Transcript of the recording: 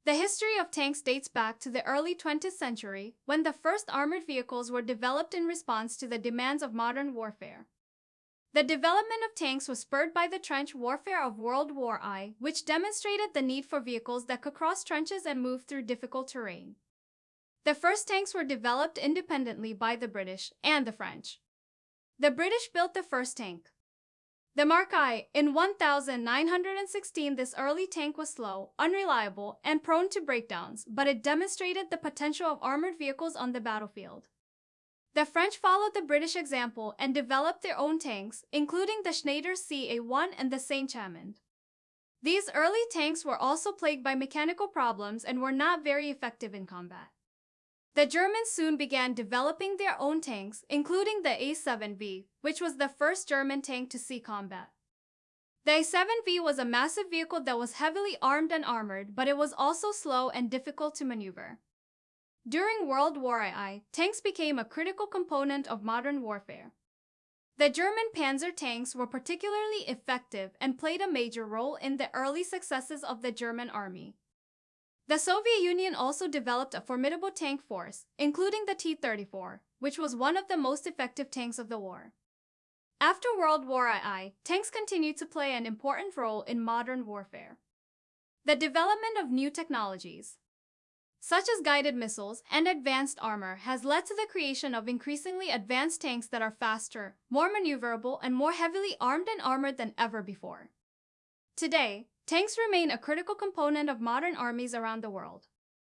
The history of tanks dates back to the early 20th century, when the first armored vehicles were developed in response to the demands of modern warfare. The development of tanks was spurred by the trench warfare of World War I, which demonstrated the need for vehicles that could cross trenches and move through difficult terrain. The first tanks were developed independently by the British and the French. The British built the first tank, the Mark I, in 1916. This early tank was slow, unreliable, and prone to breakdowns, but it demonstrated the potential of armored vehicles on the battlefield. The French followed the British example and developed their own tanks, including the Schneider CA-1 and the Saint-Chamond. These early tanks were also plagued by mechanical problems and were not very effective in combat. The Germans soon began developing their own tanks, including the A-7V, which was the first German tank to see combat. The A-7V was a massive vehicle that was heavily armed and armored, but it was also slow and difficult to maneuver. During World War I, tanks became a critical component of modern warfare. The German panzer tanks were particularly effective and played a major role in the early successes of the German army. The Soviet Union also developed a formidable tank force, including the T-34, which was one of the most effective tanks of the war. After World War I, tanks continued to play an important role in modern warfare. The development of new technologies, such as guided missiles and advanced armor, has led to the creation of increasingly advanced tanks that are faster, more maneuverable, and more heavily armed and armored than ever before. Today, tanks remain a critical component of modern armies around the world.